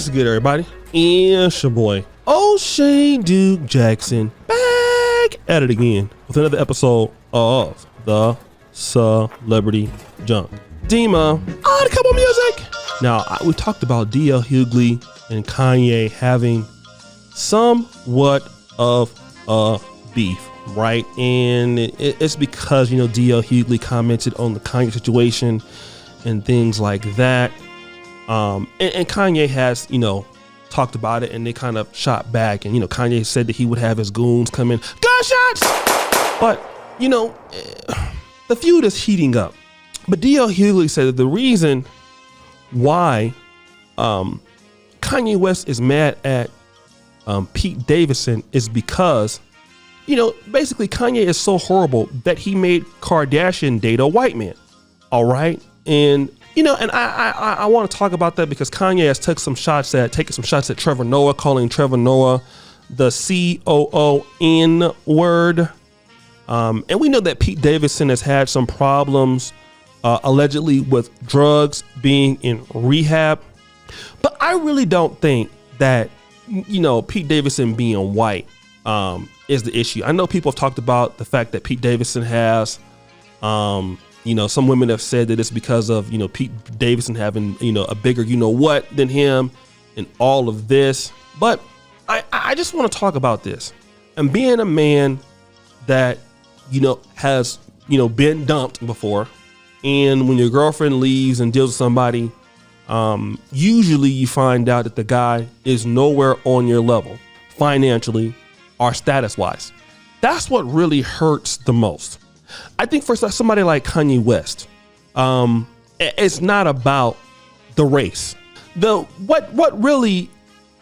What's good, everybody? It's your boy, O'Shea Duke Jackson, back at it again with another episode of the Celebrity Junk. Dima, on a couple music. Now, we talked about DL Hughley and Kanye having somewhat of a beef, right? And it's because, DL Hughley commented on the Kanye situation and things like that. And Kanye has, talked about it, and they kind of shot back. And, Kanye said that he would have his goons come in, gunshots! But, the feud is heating up. But DL Hughley said that the reason why Kanye West is mad at Pete Davidson is because, basically Kanye is so horrible that he made Kardashian date a white man. All right. And, and I want to talk about that because Kanye has taken some shots at Trevor Noah, calling Trevor Noah the COON word. And we know that Pete Davidson has had some problems, allegedly with drugs, being in rehab. But I really don't think that, Pete Davidson being white is the issue. I know people have talked about the fact that Pete Davidson has, some women have said that it's because of, Pete Davidson having, a bigger, what than him and all of this. But I just want to talk about this. And being a man that, has, been dumped before. And when your girlfriend leaves and deals with somebody, usually you find out that the guy is nowhere on your level financially or status wise. That's what really hurts the most. I think for somebody like Kanye West, it's not about the race. What really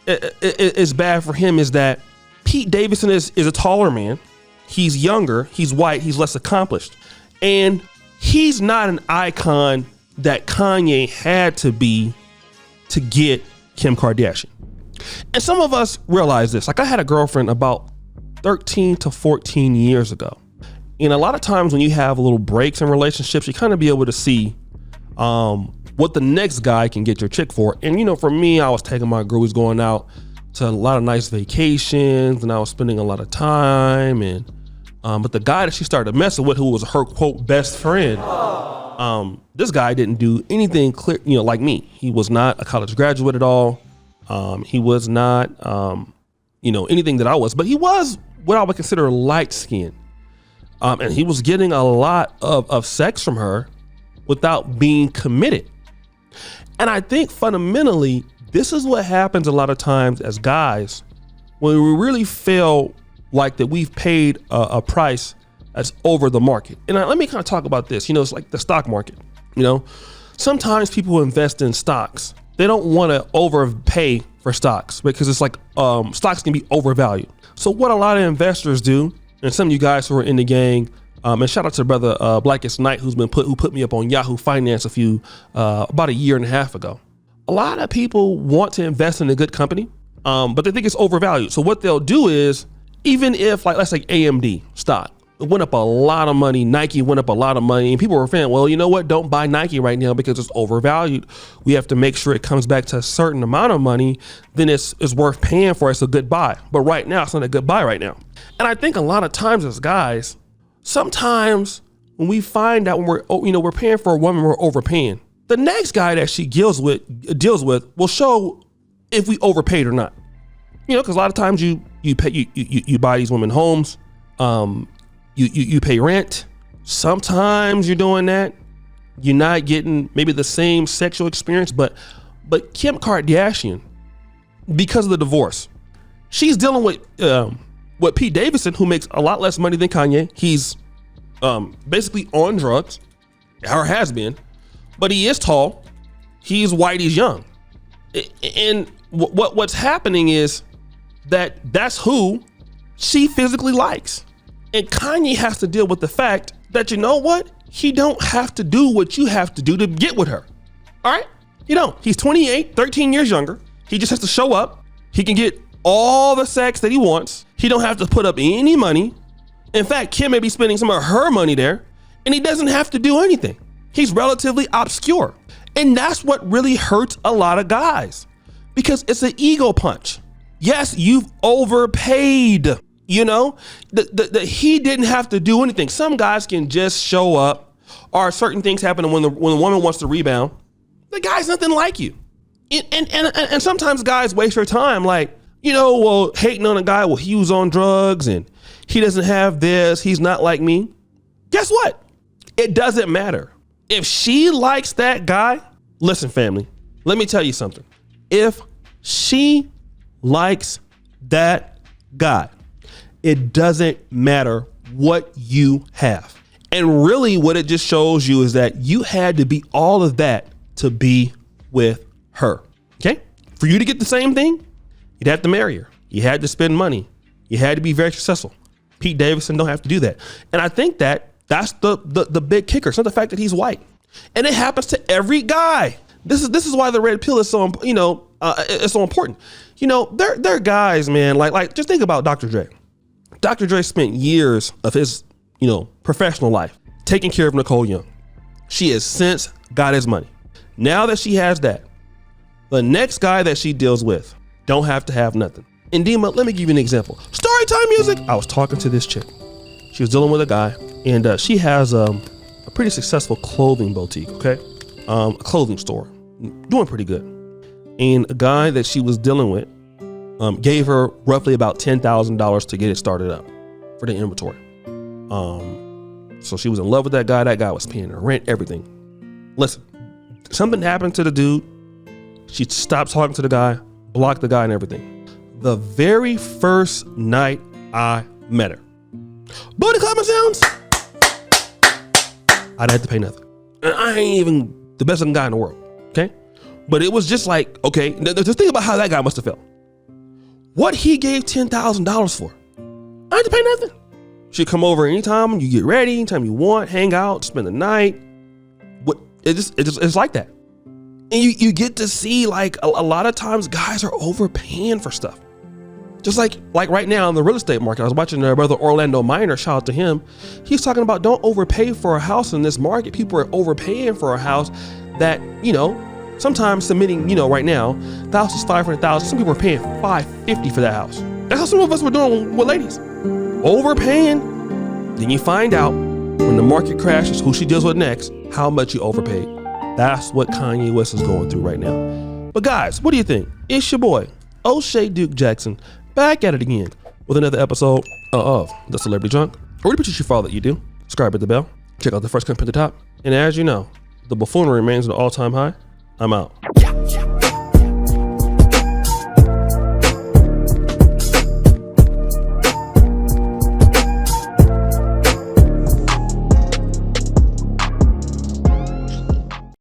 is bad for him is that Pete Davidson is a taller man. He's younger, he's white, he's less accomplished. And he's not an icon that Kanye had to be to get Kim Kardashian. And some of us realize this. Like, I had a girlfriend about 13 to 14 years ago. And a lot of times when you have little breaks in relationships, you kind of be able to see what the next guy can get your chick for. And, for me, I was taking my girl, who's going out to a lot of nice vacations, and I was spending a lot of time. And but the guy that she started messing with, who was her, quote, best friend, this guy didn't do anything clear, like me. He was not a college graduate at all. He was not, anything that I was, but he was what I would consider light skinned. And he was getting a lot of sex from her without being committed. And I think fundamentally, this is what happens a lot of times as guys when we really feel like that we've paid a price that's over the market. And let me kind of talk about this. It's like the stock market. Sometimes people who invest in stocks, they don't want to overpay for stocks because it's like stocks can be overvalued. So what a lot of investors do, and some of you guys who are in the gang, and shout out to brother Blackest Knight who put me up on Yahoo Finance about a year and a half ago. A lot of people want to invest in a good company, but they think it's overvalued. So what they'll do is, even if, like, let's say AMD stock, it went up a lot of money, Nike went up a lot of money, and people were saying, well, you know what, don't buy Nike right now because it's overvalued. We have to make sure it comes back to a certain amount of money, then it's worth paying for. It's a good buy. But right now, it's not a good buy right now. And I think a lot of times as guys, sometimes when we find out when we're paying for a woman, we're overpaying. The next guy that she deals with will show if we overpaid or not. Because a lot of times you buy these women homes, you pay rent. Sometimes you're doing that. You're not getting maybe the same sexual experience, but Kim Kardashian, because of the divorce, she's dealing with Pete Davidson, who makes a lot less money than Kanye. He's basically on drugs, or has been, but he is tall. He's white. He's young. And what's happening is that's who she physically likes. And Kanye has to deal with the fact that, he don't have to do what you have to do to get with her. All right? He's 28, 13 years younger. He just has to show up. He can get all the sex that he wants. He don't have to put up any money. In fact, Kim may be spending some of her money there, and he doesn't have to do anything. He's relatively obscure. And that's what really hurts a lot of guys, because it's an ego punch. Yes, you've overpaid. You know, he didn't have to do anything. Some guys can just show up, or certain things happen when the woman wants to rebound. The guy's nothing like you. And sometimes guys waste their time, like, you know, well, hating on a guy, well, he was on drugs and he doesn't have this, he's not like me. Guess what? It doesn't matter. If she likes that guy, listen, family, let me tell you something. If she likes that guy, it doesn't matter what you have. And really what it just shows you is that you had to be all of that to be with her. Okay? For you to get the same thing, you'd have to marry her. You had to spend money. You had to be very successful. Pete Davidson don't have to do that. And I think that's the big kicker. It's not the fact that he's white. And it happens to every guy. This is why the red pill is so, it's so important. You know, they're guys, man, like just think about Dr. Dre. Dr. Dre spent years of his, professional life taking care of Nicole Young. She has since got his money. Now that she has that, the next guy that she deals with don't have to have nothing. And Dima, let me give you an example. Storytime music. I was talking to this chick. She was dealing with a guy, and she has a pretty successful clothing boutique, okay? A clothing store, doing pretty good. And a guy that she was dealing with gave her roughly about $10,000 to get it started up for the inventory. So she was in love with that guy. That guy was paying her rent, everything. Listen, something happened to the dude. She stopped talking to the guy, blocked the guy and everything. The very first night I met her, booty clapping sounds, I didn't have to pay nothing. And I ain't even the best looking guy in the world, okay? But it was just like, okay, just think about how that guy must have felt. What he gave $10,000 for, I had to pay nothing. She'd come over anytime you get ready, anytime you want, hang out, spend the night. It's like that. And you get to see, like, a lot of times guys are overpaying for stuff. Just like right now in the real estate market, I was watching their brother Orlando Minor, shout out to him. He's talking about don't overpay for a house in this market. People are overpaying for a house that, sometimes submitting, right now, the house is $500,000. Some people are paying $550 for that house. That's how some of us were doing with ladies. Overpaying. Then you find out when the market crashes, who she deals with next, how much you overpaid. That's what Kanye West is going through right now. But guys, what do you think? It's your boy, O'Shea Duke Jackson, back at it again with another episode of The Celebrity Junk. I really appreciate you for all that you do. Subscribe, hit the bell. Check out the first comment at the top. And as you know, the buffoonery remains at an all-time high. I'm out.